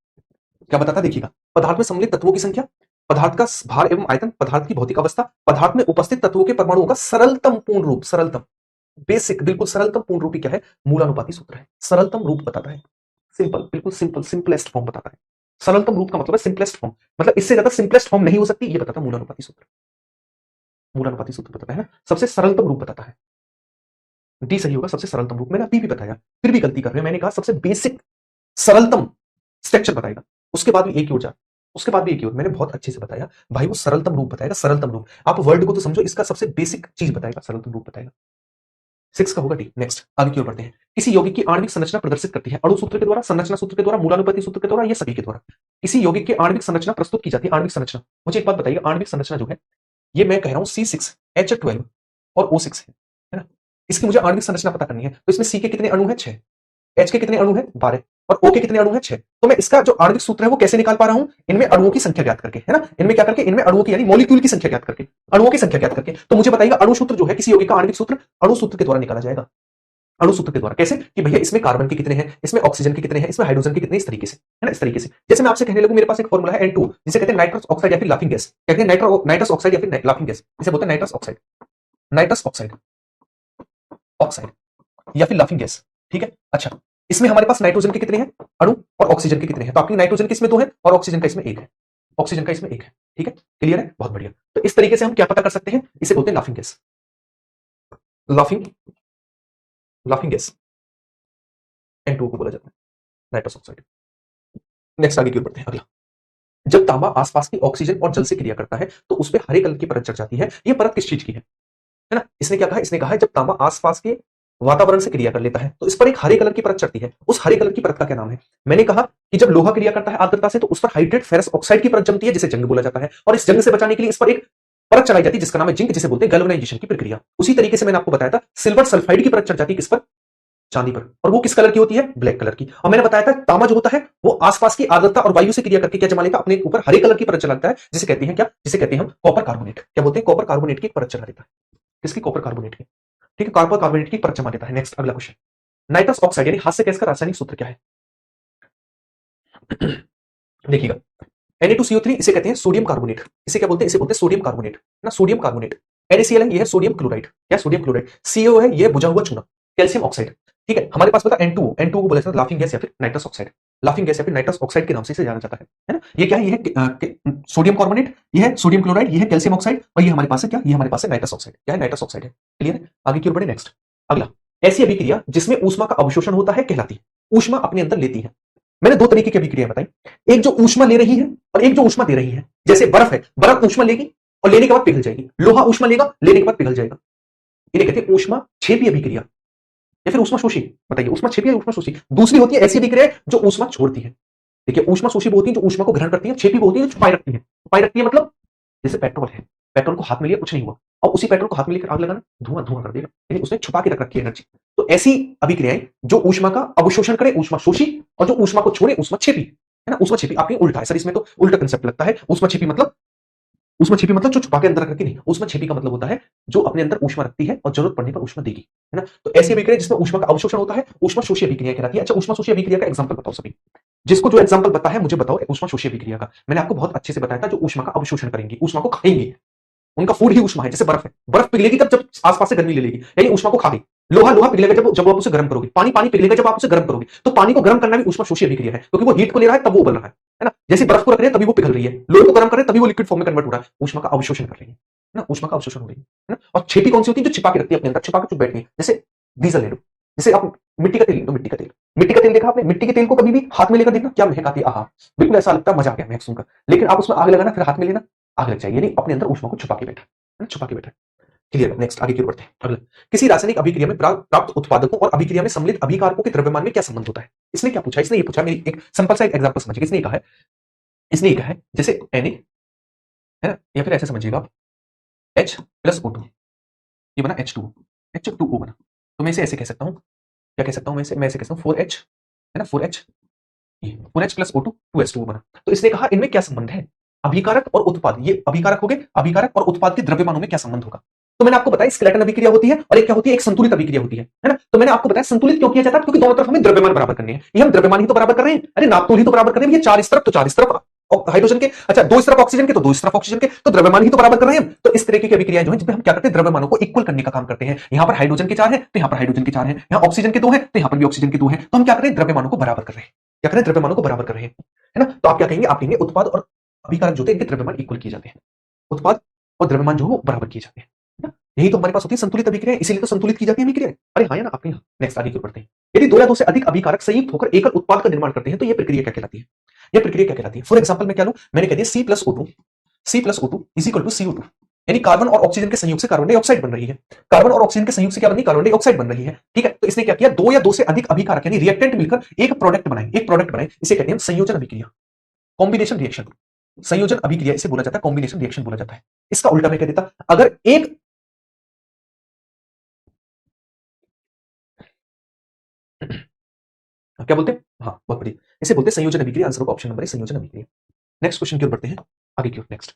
S1: क्या बताता है? देखिएगा, पदार्थ में सम्मिलित तत्वों की संख्या, पदार्थ का भार एवं आयतन, पदार्थ की भौतिक अवस्था, पदार्थ में उपस्थित तत्वों के परमाणुओं का सरलतम पूर्ण रूप, सरलतम, बेसिक, बिल्कुल सरलतम पूर्ण रूप ही क्या है? मूलानुपाती सूत्र है। सरलतम रूप बताता है, सिंपल, बिल्कुल सिंपल, सिंपलेस्ट फॉर्म बताता है। सरलतम रूप का मतलब है सिंपलेस्ट फॉर्म, मतलब इससे ज्यादा सिंपलेस्ट फॉर्म नहीं हो सकती, ये बताता है मूलानुपाती सूत्र। मूलानुपाती सूत्र बताता है ना, सबसे सरलतम रूप बताता है। डी सही होगा, सबसे सरलतम रूप। मैंने अभी भी बताया, फिर भी गलती कर रहे हैं। मैंने कहा सबसे बेसिक सरलतम स्ट्रक्चर बताएगा, उसके बाद भी एक ही ऊर्जा, उसके बाद भी एक ही ऊर्जा। मैंने बहुत अच्छे से बताया भाई, वो सरलतम रूप बताएगा, सरलतम रूप। आप वर्ड को तो समझो, इसका सबसे बेसिक चीज बताएगा, सरलतम रूप बताएगा। 6 का होगा डी। नेक्स्ट आगे की ओर बढ़ते हैं। किसी यौगिक की आणविक संरचना प्रदर्शित करती है अणु सूत्र के द्वारा, संरचना सूत्र के द्वारा, मूलानुपाती सूत्र के द्वारा, या सभी के द्वारा। किसी यौगिक की आणविक संरचना प्रस्तुत की जाती है। आणविक संरचना, मुझे एक बात बताइए, आणविक संरचना जो है ये मैं कह रहा हूं C6H12 और O6 है ना। इसकी मुझे आणविक संरचना पता करनी है, तो इसमें C के कितने अणु हैं? 6। H के कितने अणु हैं? 12। और O के कितने अणु हैं? 6। तो मैं इसका जो आणविक सूत्र है वो कैसे निकाल पा रहा हूं? इनमें अणुओं की संख्या ज्ञात करके, है ना। इनमें क्या करके? इनमें अणुओं की यानी मॉलिक्यूल की संख्या ज्ञात करके, अणुओं की संख्या ज्ञात करके। तो मुझे बताइएगा अणु सूत्र जो है किसी यौगिक का आणविक सूत्र अणु सूत्र के द्वारा निकाला जाएगा। अणु सूत्र के द्वारा कैसे? कि भैया इसमें कार्बन के कितने हैं, इसमें ऑक्सीजन के कितने हैं, इसमें हाइड्रोजन के कितने, इस तरीके से, है ना। इस तरीके से जैसे मैं आपसे कहने लगूं मेरे पास एक फॉर्मूला है N2 जिसे कहते हैं नाइट्रस ऑक्साइड या फिर लाफिंग गैस, कहते हैं नाइट्रस ऑक्साइड या फिर लाफिंग गैस, इसे बोलते हैं nitrous oxide, nitrous oxide, oxide या फिर लाफिंग गैस। ठीक है। अच्छा, इसमें हमारे पास नाइट्रोजन के कितने हैं अणु और ऑक्सीजन के कितने हैं? तो आपकी नाइट्रोजन के इसमें 2 है और ऑक्सीजन का इसमें 1 है, ऑक्सीजन का इसमें 1 है। ठीक है, क्लियर है, बहुत बढ़िया। तो इस तरीके से हम क्या पता कर सकते हैं? इसे बोलते हैं laughing gas, laughing, laughing gas N2 को बोला जाता है, नाइट्रस ऑक्साइड। नेक्स्ट आगे की ओर बढ़ते हैं। अगला, जब तांबा आसपास की ऑक्सीजन और जल से क्रिया करता है तो उस पर हरे कलर की परत चढ़ जाती है। ये परत किस चीज की है ना। इसने क्या कहा? इसने कहा है जब तांबा आसपास के वातावरण से क्रिया कर लेता है तो इस पर एक हरे कलर की परत चढ़ती है। उस हरे कलर की परत का क्या नाम है? मैंने कहा कि जब लोहा क्रिया करता है आर्द्रता से तो उस पर हाइड्रेट फेरस ऑक्साइड की परत जमती है जिसे जंग बोला जाता है, और इस जंग से बचाने के लिए इस पर एक परत चढ़ाई जाती है जिसका नाम है जिंक, जिसे बोलते हैं गैल्वेनाइजेशन की प्रक्रिया। उसी तरीके से मैंने आपको बताया था सिल्वर सल्फाइड की परत चढ़ जाती है किस पर? चांदी पर, और वो किस कलर की होती है? ब्लैक कलर की। और मैंने बताया था तांबा जो होता है वो आसपास की आर्द्रता और वायु से क्रिया करके क्या जमा लेता है? अपने ऊपर हरे कलर की परत चलाता है जिसे कहते हैं क्या? जिसे कहते हैं हम कॉपर कार्बोनेट। क्या बोलते हैं? कॉपर कार्बोनेट की परत चला देता है। किसकी? कॉपर कार्बोनेट की। ठीक है, कॉपर कार्बोनेट की परत जमा देता है। नेक्स्ट अगला क्वेश्चन, नाइट्रस ऑक्साइड यानी हास्य गैस का रासायनिक सूत्र क्या है? देखिएगा, Na2CO3 इसे कहते हैं सोडियम कार्बोनेट। इसे क्या बोलते हैं? इसे बोलते हैं सोडियम कार्बोनेट ना, सोडियम कार्बोनेट। NaCl है, ये है सोडियम क्लोराइड। क्या? Sodium chloride. CO है, ये बुझा हुआ चूना, कैल्शियम ऑक्साइड। ठीक है, हमारे पास पता N2 को बोला जाता है लाफिंग गैस या फिर नाइट्रस ऑक्साइड, लाफिंग गैस या फिर नाइट्रस ऑक्साइड के नाम से इसे जाना जाता है ना। ये क्या है? ये है सोडियम कार्बोनेट, ये है सोडियम क्लोराइड, ये है कैल्शियम ऑक्साइड, और ये हमारे पास है क्या? ये हमारे पास है नाइट्रस ऑक्साइड। क्या है? नाइट्रस ऑक्साइड है। क्लियर है, आगे की ओर बढ़े। नेक्स्ट अगला, ऐसी अभिक्रिया जिसमें ऊष्मा का अवशोषण होता है कहलाती है। ऊष्मा अपने अंदर लेती है। मैंने 2 तरीके की अभिक्रिया बताई, एक जो ऊष्मा ले रही है और एक जो ऊष्मा दे रही है। जैसे बर्फ है, बर्फ ऊष्मा लेगी और लेने के बाद पिघल जाएगी। लोहा ऊष्मा लेगा, लेने के बाद पिघल जाएगा। इन्हें कहते हैं ऊष्मा क्षेपी अभिक्रिया या फिर ऊष्मा शोषी। बताइए, ऊष्मा क्षेपी या ऊष्मा शोषी? दूसरी होती है ऐसी अभिक्रिया जो ऊष्मा छोड़ती है। देखिए, ऊष्मा शोषी वो होती है जो ऊष्मा को ग्रहण करती है, क्षेपी वो होती है जो छुपाए रखती है। छुपाए रखती है मतलब जैसे पेट्रोल है, पेट्रोल को हाथ में लिया कुछ नहीं हुआ, और उसी पेट्रोल को हाथ में लेकर आग लगाना, धुआं धुआं कर देगा, यानी उसने छुपा के रख रखी है एनर्जी। तो ऐसी अभिक्रियाएं जो ऊष्मा का अवशोषण करे, ऊष्मा शोषी, और जो ऊष्मा को छोड़े, ऊष्मा क्षेपी, है ना। ऊष्मा क्षेपी आपके उल्टा है सर, इसमें तो उल्टा कंसेप्ट लगता है। ऊष्मा क्षेपी मतलब, ऊष्मा छिपी मतलब जो छुपा के अंदर रख रखी नहीं। ऊष्मा छिपी का मतलब होता है जो अपने अंदर ऊष्मा रखती है और जरूरत पड़ने पर ऊष्मा देगी, है ना। तो ऐसी अभिक्रिया जिसमें ऊष्मा का अवशोषण होता है ऊष्मा शोषी अभिक्रिया कहलाती है। अच्छा, ऊष्मा शोषी अभिक्रिया का एग्जांपल बताओ सभी, जिसको जो एग्जांपल पता है मुझे बताओ ऊष्मा शोषी अभिक्रिया का। मैंने आपको बहुत अच्छे से बताया था जो ऊष्मा का अवशोषण करेंगे, ऊष्मा को खाएंगे, उनका फूड ही ऊष्मा है। जैसे बर्फ है, बर्फ पिघलेगी तब जब आसपास से गर्मी ले लेगी, यानी ऊष्मा को खा गई। लोहा लोहा पिघलेगा जब आप उसे गर्म करोगे, पानी पानी पिघलेगा जब आप उसे गर्म करोगे। तो पानी को गर्म करना भी ऊष्मा शोषी अभिक्रिया है, क्योंकि वो हीट को ले रहा है तब वो उबल रहा है ना। जैसे बर्फ को रख रहे हैं तभी वो पिघल रही है, लोहे को गर्म कर रहे हैं तभी वो लिक्विड फॉर्म में कन्वर्ट हो रहा है। ऊष्मा का अवशोषण कर रही है ना, ऊष्मा का अवशोषण हो रही है ना। और क्षेपी कौन सी होती है? जो छिपा के रखती है अपने अंदर, छिपा के चुप बैठती है। जैसे डीजल ले लो, जैसे आप मिट्टी का तेल ले लो, मिट्टी का तेल, मिट्टी का तेल देखा आपने? मिट्टी के तेल को कभी भी हाथ में लेकर देखना, क्या महक आती है, आहा, बिल्कुल ऐसा लगता है, मजा आ गया महक सुनकर। लेकिन आप उसमें आग लगाना, फिर हाथ में लेना, आग लग जाएगी, यानी अपने अंदर ऊष्मा को छुपा के बैठा है, छुपा के बैठा है। क्लियर। नेक्स्ट आगे की ओर बढ़ते हैं। अगला, किसी रासायनिक अभिक्रिया में प्राप्त उत्पादकों और अभिक्रिया में सम्मिलित अभिकारकों के द्रव्यमान में क्या संबंध होता है? इसने क्या पूछा? इसने ये पूछा, मेरी एक सिंपल सा एक एग्जांपल समझिए। इसने कहा है, इसने ये कहा है जैसे Na है ना, या फिर ऐसे समझिएगा आप H प्लस O2, ये बना H2O, H2O बना। तो मैं इसे ऐसे कह सकता हूं, क्या कह सकता हूं? मैं ऐसे कह सकता हूं 4H, है ना, 4H, ये 4H प्लस O2, 2H2O बना। तो इसने कहा इनमें क्या संबंध है? अभिकारक और उत्पाद, ये अभिकारक हो गए, अभिकारक और उत्पाद के द्रव्यमानों में क्या संबंध होगा? तो मैंने आपको बताया स्केलेटन अभिक्रिया होती है और एक क्या होती है? एक संतुलित अभिक्रिया होती है ना। तो मैंने आपको बताया संतुलित क्यों किया जाता है? क्योंकि दोनों तरफ हमें द्रव्यमान बराबर करने हैं। ये हम द्रव्यमान ही तो बराबर कर रहे हैं, अरे नापतोल ही तो बराबर कर रहे हैं। ये 4 इस तरफ तो 4 इस तरफ हाइड्रोजन के, अच्छा 2 इस तरफ ऑक्सीजन के तो 2 इस तरफ ऑक्सीजन के, तो द्रव्यमान ही तो बराबर कर रहे हैं। तो इस तरीके की अभिक्रियाएं जो है जिसमें हम क्या करते हैं? द्रव्यमानों को इक्वल करने का काम करते हैं। यहां पर हाइड्रोजन के 4 हैं तो यहां पर हाइड्रोजन के 4 हैं, यहां ऑक्सीजन के 2 हैं तो यहां पर भी ऑक्सीजन के 2 हैं। तो हम क्या करें? द्रव्यमानों को बराबर कर रहे हैं। क्या करें? द्रव्यमानों को बराबर कर रहे हैं, है ना। तो आप क्या कहेंगे? आप कहेंगे उत्पाद और अभिकारक जो थे इनके द्रव्यमान इक्वल किए जाते हैं, उत्पाद और द्रव्यमान जो है बराबर किए जाते हैं, है ना। यही तो हमारे पास होती है संतुलित अभिक्रिया, इसीलिए तो संतुलित की जाती है अभिक्रिया। अरे हाँ या ना, आपके यहाँ। नेक्स्ट आगे की ओर बढ़ते हैं। यदि 2 या 2 से अधिक अभिकारक संयुक्त होकर एकल उत्पाद का निर्माण करते हैं तो यह प्रक्रिया क्या कहलाती है? यह प्रक्रिया क्या कहलाती है? फॉर एग्जांपल मैं क्या लूं? मैंने कह दिया C plus O2 is equal to CO2, यानी कार्बन और ऑक्सीजन के संयोग से कार्बन डाइऑक्साइड बन रही है। कार्बन और ऑक्सीजन के संयोग से क्या बन रही है? कार्बन डाइऑक्साइड बन रही है। ठीक है, तो इसने क्या किया, दो या दो से अधिक अभिकारक यानी रिएक्टेंट मिलकर एक प्रोडक्ट बनाए, एक प्रोडक्ट बनाए, इसे कहते हैं संयोजन अभिक्रिया, कॉम्बिनेशन रिएक्शन। संयोजन अभिक्रिया इसे बोला जाता है, कॉम्बिनेशन रिएक्शन बोला जाता है। इसका उल्टा मैं कह देता, अगर एक क्या बोलते हैं, हाँ बहुत बढ़िया, इसे बोलते हैं संयोजन अभिक्रिया। आंसर होगा ऑप्शन नंबर ए, संयोजन अभिक्रिया। नेक्स्ट क्वेश्चन की ओर बढ़ते हैं, आगे की ओर। नेक्स्ट,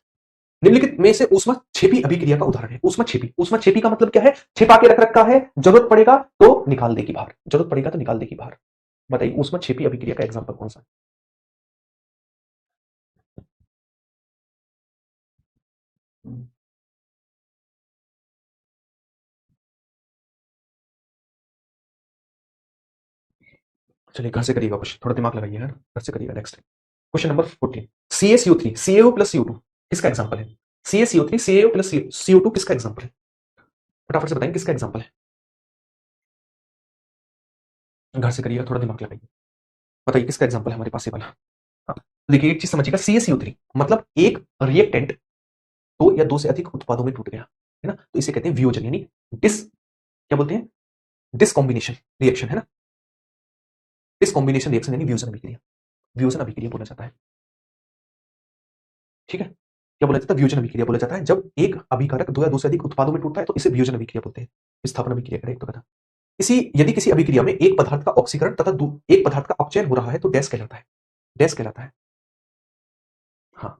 S1: निम्नलिखित में से ऊष्मा छेपी अभिक्रिया का उदाहरण है। ऊष्मा छेपी, ऊष्मा छेपी का मतलब क्या है? छिपा के रख रखा है, जरूरत पड़ेगा तो निकाल देगी बाहर, जरूरत पड़ेगा तो निकाल देगी बाहर। बताइए ऊष्मा छेपी अभिक्रिया का एग्जांपल कौन सा है? चलिए घर से करिएगा, कुछ थोड़ा दिमाग लगाइए, है घर से करिएगा। Next question number 14, CaCO3 CaO plus CO2 किसका एग्जांपल है? CaCO3 CaO प्लस CO2 किसका एग्जांपल है? फटाफट से बताएं किसका एग्जांपल है। घर से करिएगा, थोड़ा दिमाग लगाइए, बताइए किसका एग्जांपल है हमारे पास ये वाला। हाँ, देखिए एक चीज समझिएगा, CaCO3 मतलब एक रिएक्टेंट दो या दो से अधिक उत्पादों में टूट गया, है ना, तो इसे कहते हैं वियोजन, यानी डिस, क्या बोलते हैं, डिसकॉम्बिनेशन रिएक्शन, है ना, डिसकॉम्बिनेशन रिएक्शन यानी वियोजन अभिक्रिया, वियोजन अभिक्रिया बोला जाता है। ठीक है, क्या बोला जाता है? वियोजन अभिक्रिया बोला जाता है। जब एक अभिकारक दो या दो से अधिक उत्पादों में टूटता है तो इसे वियोजन अभिक्रिया बोलते हैं। विस्थापन अभिक्रिया करें तो कथा, इसी यदि किसी अभिक्रिया में एक पदार्थ का ऑक्सीकरण तथा एक पदार्थ का अपचयन हो रहा है तो डैश कहलाता है, डैश कहलाता है। हाँ,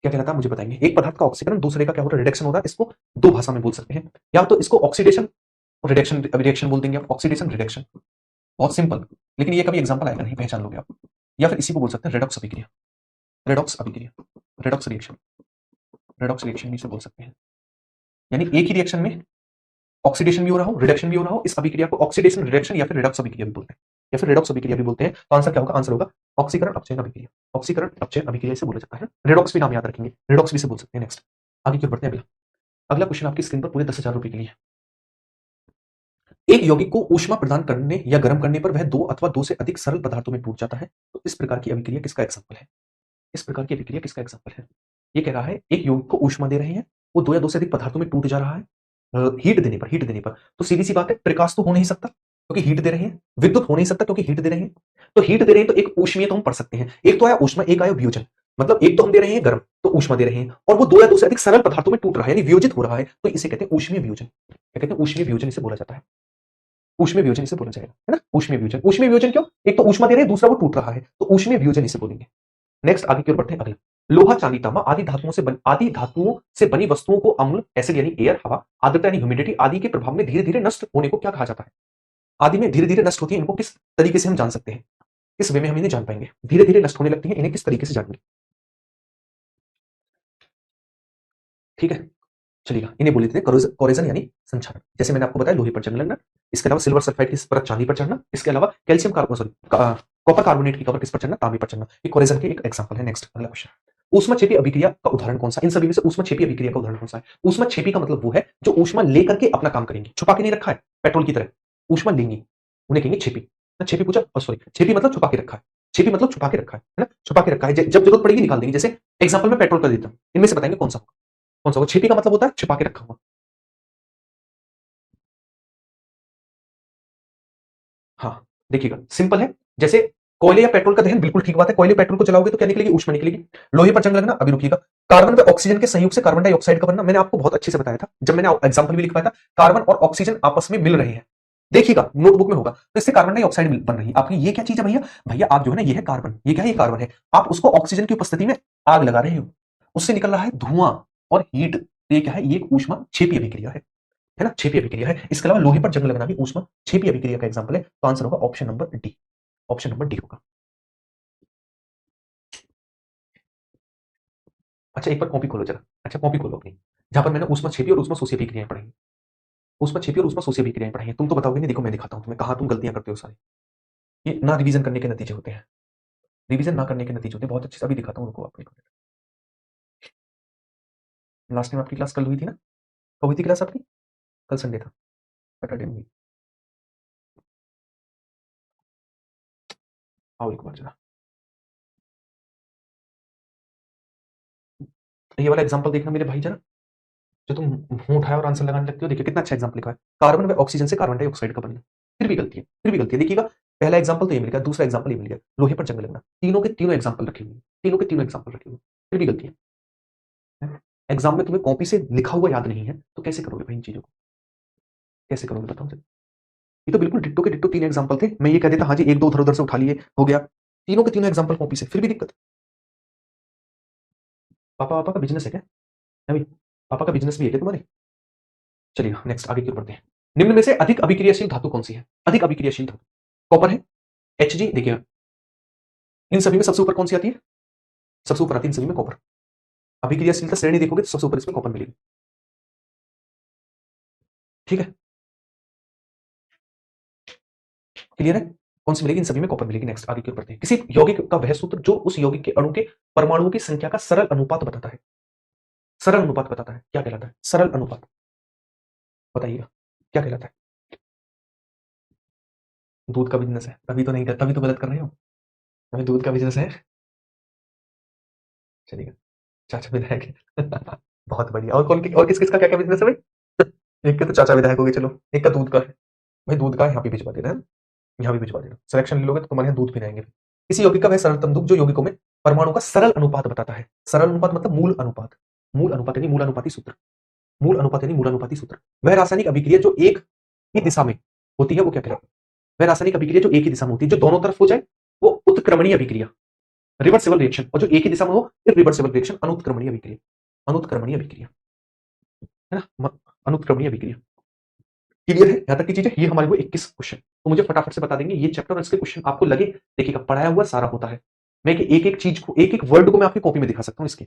S1: क्या कहलाता है मुझे बताएंगे। एक पदार्थ का ऑक्सीकरण दूसरे का क्या हो रहा है? रिडक्शन हो रहा है। इसको दो भाषा में बोल सकते हैं, या तो इसको ऑक्सीडेशन रिडक्शन, रिएक्शन बोल देंगे आप, ऑक्सीडेशन रिडक्शन, बहुत सिंपल, लेकिन ये कभी एग्जांपल आएगा नहीं, पहचान लोगे आप। या फिर इसी को बोल सकते हैं रेडॉक्स अभिक्रिया, रेडॉक्स अभिक्रिया, रेडॉक्स रिएक्शन, रेडॉक्स रिएक्शन इसे बोल सकते हैं। यानी एक ही रिएक्शन में ऑक्सीडेशन भी हो रहा हो, रिडक्शन भी हो रहा हो, इस अभिक्रिया को ऑक्सीडेशन रिडक्शन या फिर रेडॉक्स अभिक्रिया भी बोलते हैं, या फिर रेडॉक्स अभिक्रिया भी बोलते हैं। तो आंसर क्या होगा? आंसर होगा ऑक्सीकरण अपचयन अभिक्रिया, ऑक्सीकरण अपचयन अभिक्रिया इसे बोला जाता है। रेडॉक्स भी नाम याद रखेंगे, रेडॉक्स भी इसे बोल सकते हैं। नेक्स्ट आगे की ओर बढ़ते हैं। अगला अगला क्वेश्चन आपकी स्क्रीन पर पूरे 10,000 रुपए के लिए। एक यौगिक को ऊष्मा प्रदान करने या गर्म करने पर वह दो अथवा दो से अधिक सरल पदार्थों में टूट जाता है, तो इस प्रकार की अभिक्रिया किसका एग्जाम्पल है? इस प्रकार की अभिक्रिया किसका एग्जाम्पल है? ये कह रहा है एक यौगिक को ऊष्मा दे रहे हैं, वो दो या दो से अधिक पदार्थों में टूट जा रहा है, हीट देने पर, हीट देने पर। तो सीधी सी बात है, प्रकाश तो हो नहीं सकता क्योंकि हीट दे रहे हैं, विद्युत हो नहीं सकता क्योंकि हीट दे रहे हैं। तो हीट दे रहे हैं तो एक ऊष्मीय तो हम पढ़ सकते हैं, एक तो आया ऊष्मा, एक आया वियोजन। मतलब एक तो हम दे रहे हैं गर्म, तो ऊष्मा दे रहे हैं, और वो दो या दो से अधिक सरल पदार्थों में टूट रहा है यानी वियोजित हो रहा है, तो इसे कहते हैं ऊष्मीय वियोजन। क्या कहते हैं? ऊष्मीय वियोजन इसे बोला जाता है, ऊष्मीय वियोजन इसे बोला जाएगा, है ना, ऊष्मीय वियोजन। ऊष्मीय वियोजन क्यों? एक तो ऊष्मा दे रहे हैं, दूसरा वो टूट रहा है, तो ऊष्मीय वियोजन इसे बोलेंगे। नेक्स्ट आगे की ओर बढ़ते हैं। अगला, लोहा चांदी तांबा आदि धातुओं से बनी वस्तुओं को अम्ल एसिड यानी एयर हवा, आर्द्रता यानी ह्यूमिडिटी आदि के प्रभाव में धीरे धीरे नष्ट होने को क्या कहा जाता है? आदि में धीरे धीरे नष्ट होती है, इनको किस तरीके से हम जान सकते हैं? किस वे में हम इन्हें जान पाएंगे? धीरे धीरे नष्ट होने लगती है, इन्हें किस तरीके से जानेंगे? ठीक है, चलिएगा, इन्हें बोल देते हैं कोरेजन यानी संक्षारण। जैसे मैंने आपको बताया लोहे पर जंग लगना, इसके अलावा सिल्वर सल्फाइड की परत चांदी पर चढ़ना, इसके अलावा calcium carbon sorry copper carbonate की कवर किस पर चढ़ना? तांबे पर चढ़ना। ये कोरेजन की एक एग्जांपल है। नेक्स्ट अगला क्वेश्चन, ऊष्मा छेपी अभिक्रिया का उदाहरण कौन सा? इन सभी में से ऊष्मा छेपी अभिक्रिया का उदाहरण कौन सा है? ऊष्मा छेपी का मतलब वो है जो ऊष्मा लेकर के अपना काम करेंगे, छुपा के नहीं रखा है पेट्रोल की तरह, ऊष्मा लेंगी, उन्हें कहेंगे छेपी। छेपी पूछा, सॉरी छेपी मतलब छुपा के रखा है, छेपी मतलब छुपा के रखा है ना, छुपा के रखा है, जब जरूरत पड़ेगी निकाल देंगे। जैसे एग्जांपल में पेट्रोल कर देता हूं, इनमें से बताएंगे कौन सा होगा, कौन सा होगा? छेपी का मतलब होता है छुपा के रखा हुआ। हाँ, देखिएगा सिंपल है। जैसे कोयले या पेट्रोल का दहन, बिल्कुल ठीक बात है, कोयले पेट्रोल को जलाओगे तो क्या निकलेगी? ऊष्मा निकलेगी। लोहे पर जंग लगना, अभी रुकिएगा। कार्बन व ऑक्सीजन के संयोग से कार्बन डाइऑक्साइड का बनना, मैंने आपको बहुत अच्छे से बताया था जब मैंने एग्जांपल भी लिखवाया था। कार्बन और ऑक्सीजन आपस में मिल रहे हैं, देखिएगा नोटबुक में होगा, तो इससे कार्बन डाइऑक्साइड बन रही है। आपकी ये क्या चीज है भैया? भैया आप जो है ना, ये है कार्बन, ये क्या है? ये कार्बन है। आप उसको ऑक्सीजन की उपस्थिति में आग लगा रहे हो, उससे निकल रहा है धुआं और हीट। ये क्या है? ये एक ऊष्मा छेपी अभिक्रिया है ना, छेपी अभिक्रिया है। इसके अलावा लोहे पर जंग लगना भी ऊष्मा छेपी अभिक्रिया का एग्जांपल है। तो आंसर होगा option number D, option number D होगा। अच्छा एक बार कॉपी खोलो जरा, अच्छा कॉपी खोलो अपनी, जहां पर मैंने ऊष्मा छेपी और ऊष्मा शोषी अभिक्रियाएं पढ़ाई, ऊष्मा छेपी और ऊष्मा शोषी अभिक्रियाएं पढ़ाई हैं। तुम तो बताओगे नहीं, देखो मैं दिखाता हूं तुम्हें कहां तुम गलतियां करते हो सारी। ये ना रिवीजन करने के नतीजे होते हैं, रिवीजन ना करने के नतीजे होते हैं। बहुत अच्छे से अभी दिखाता हूं, रुको आपको एक मिनट। लास्ट टाइम आपकी क्लास कल हुई थी ना? कब हुई थी क्लास आपकी? कल संडे था, सैटरडे में हुई। आओ एक बार जरा, ये वाला एग्जांपल देखना मेरे भाई जरा। जो तुम मुंह उठाए और आंसर लगाने लगते हो, देखिए कितना अच्छा एग्जाम्पल लिखा है, कार्बन व ऑक्सीजन से कार्बन डाइऑक्साइड का बनना। फिर भी गलती है, फिर भी गलती है। देखिएगा, पहला एग्जाम्पल तो ये मिल गया, दूसरा एग्जाम्पल ये मिल गया, लोहे पर जंग लगना। तीनों के तीनों एग्जाम्पल रखे हुए हैं, तीनों के तीनों एग्जाम्पल रखे हुए हैं, फिर भी गलती है। एग्जाम में तुम्हें कॉपी से लिखा हुआ याद नहीं है तो कैसे करोगे भाई इन चीजों को, कैसे करोगे बताओ मुझे। ये तो बिल्कुल डिट्टो के डिट्टो तीन एग्जाम्पल थे, मैं ये कह देता हाँ जी एक दो उधर उधर से उठा लिए हो गया, तीनों के तीनों एग्जाम्पल कॉपी से, फिर भी दिक्कत। पापा पापा का बिजनेस है क्या अभी, पापा का बिजनेस भी है क्या तुम्हारे। चलिए नेक्स्ट आगे की ओर बढ़ते हैं। निम्न में से अधिक अभिक्रियाशील धातु कौन सी है, अधिक अभिक्रियाशील धातु, कॉपर है, एच जी, देखिए इन सभी में सबसे ऊपर कौन सी आती है, सबसे ऊपर आती है इन सभी में कॉपर। अभिक्रियाशीलता श्रेणी देखोगे तो सबसे ऊपर इसमें कॉपर मिलेगी, ठीक है, क्लियर है। कौन सी मिलेगी, इन सभी में कॉपर मिलेगी। नेक्स्ट आगे की ओर बढ़ते हैं। किसी यौगिक का वह सूत्र जो उस यौगिक के अणु के परमाणुओं की संख्या का सरल अनुपात बताता है, सरल अनुपात बताता है, क्या कहलाता है, सरल अनुपात, बताइएगा क्या कहलाता है। दूध का बिजनेस है, तभी तो नहीं कर, तभी तो गलत कर रहे हो, हमें दूध का बिजनेस है। चलिएगा, चाचा विधायक है। बहुत बढ़िया। और कौन और किस किस का क्या क्या बिजनेस है भाई। एक का तो चाचा विधायक हो गए, चलो एक का दूध का है, भाई दूध का यहाँ पे भिजवा देना है, यहाँ भी भिजवा देना, सिलेक्शन ले लोगे तो तुम्हारे यहाँ दूध पिलाएंगे। इसी यौगिक का वह सरलतम दूध जो यौगिकों में परमाणु का सरल अनुपात बताता है, सरल अनुपात मतलब मूल अनुपात, मूल अनुपात यानी मूल अनुपाती सूत्र, मूल अनुपात यानी मूल अनुपाती सूत्र। वह रासायनिक अभिक्रिया जो एक ही दिशा में होती है वो क्या कहलाती है, वह रासायनिक अभिक्रिया जो एक ही दिशा में होती है, जो दोनों तरफ हो जाए वो उत्क्रमणीय अभिक्रिया, रिवर्सिबल रिएक्शन, और जो एक ही दिशा में हो इरिवर्सिबल रिएक्शन, अनुत्क्रमणीय अभिक्रिया, अनुत्क्रमणीय अभिक्रिया, है ना, अनुत्क्रमणीय अभिक्रिया। क्लियर है यहाँ तक की चीजें, ये हमारे को 21 क्वेश्चन तो मुझे फटाफट से बता देंगे ये चैप्टर और इसके क्वेश्चन आपको लगे, देखिएगा पढ़ाया हुआ सारा होता है, मैं एक एक चीज को एक एक वर्ड को मैं आपकी कॉपी में दिखा सकता हूँ इसके,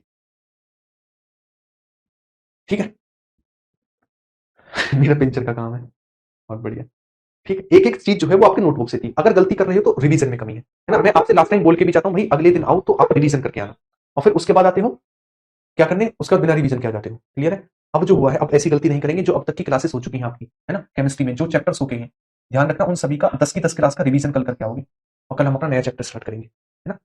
S1: ठीक है। मेरा पिंचर का काम है, बहुत बढ़िया, ठीक है। एक एक चीज जो है वो आपकी नोटबुक से थी, अगर गलती कर रहे हो तो रिवीजन में कमी है ना, मैं आपसे लास्ट टाइम बोल के भी चाहता हूँ भाई अगले दिन आओ तो आप रिवीजन करके आना, और फिर उसके बाद आते हो क्या करने, उसका बिना रिवीजन क्या जाते हो, क्लियर है। अब जो हुआ है अब ऐसी गलती नहीं करेंगे जो अब तक की क्लासेस हो चुकी हैं आपकी, है ना, केमिस्ट्री में जो चैप्टर्स हो गए हैं, ध्यान रखना उन सभी का 10 की 10 क्लास का रिवीजन कल करके आओगे, और कल हम अपना नया चैप्टर स्टार्ट करेंगे, है ना,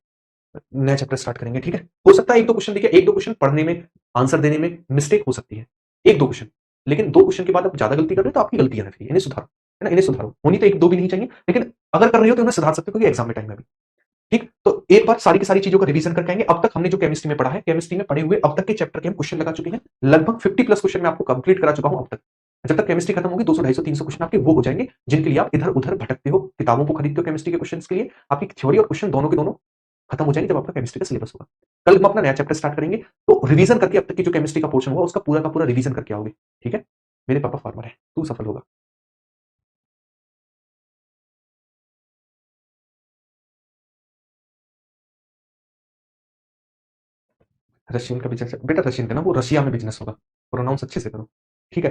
S1: नया चैप्टर स्टार्ट करेंगे, ठीक है। हो सकता है एक दो क्वेश्चन, देखिए एक दो क्वेश्चन पढ़ने में आंसर देने में मिस्टेक हो सकती है, एक दो क्वेश्चन, लेकिन दो क्वेश्चन के बाद आप ज्यादा गलती कर रहे हो तो आपकी गलतियां है, इन्हें सुधारो, है ना, इन्हें सुधारो, होनी तो एक दो भी नहीं चाहिए, लेकिन अगर कर रही हो तो उन्हें सुधार सकते हो क्योंकि एग्जाम में टाइम है अभी, ठीक। तो एक बार सारी की सारी चीजों का रिवीजन करके आएंगे। अब तक हमने जो केमिस्ट्री में पढ़ा है, केमिस्ट्री में पढ़े हुए अब तक के चैप्टर के हम क्वेश्चन लगा चुके हैं, लगभग 50 प्लस क्वेश्चन मैं आपको कंप्लीट करा चुका हूं अब तक। जब तक केमिस्ट्री खत्म होगी 200 250 300 क्वेश्चन आपके वो हो जाएंगे जिनके लिए आप इधर उधर भटकते हो, किताबों को खरीदते हो केमिस्ट्री के क्वेश्चन के लिए, आपकी थ्योरी और क्वेश्चन दोनों के दोनों खत्म हो जाएंगे जब आपका केमिस्ट्री का सिलेबस होगा। कल हम अपना नया चैप्टर स्टार्ट करेंगे, तो रिवीजन करके अब तक की जो केमिस्ट्री का पोर्शन हुआ उसका पूरा का पूरा रिवीजन करके आओगे, ठीक है। मेरे पापा फार्मर है, तू सफल होगा। रशियन का बिजनेस बेटा, रशियन का ना वो रशिया में बिजनेस होगा, प्रोनाउंस अच्छे से करो, ठीक है।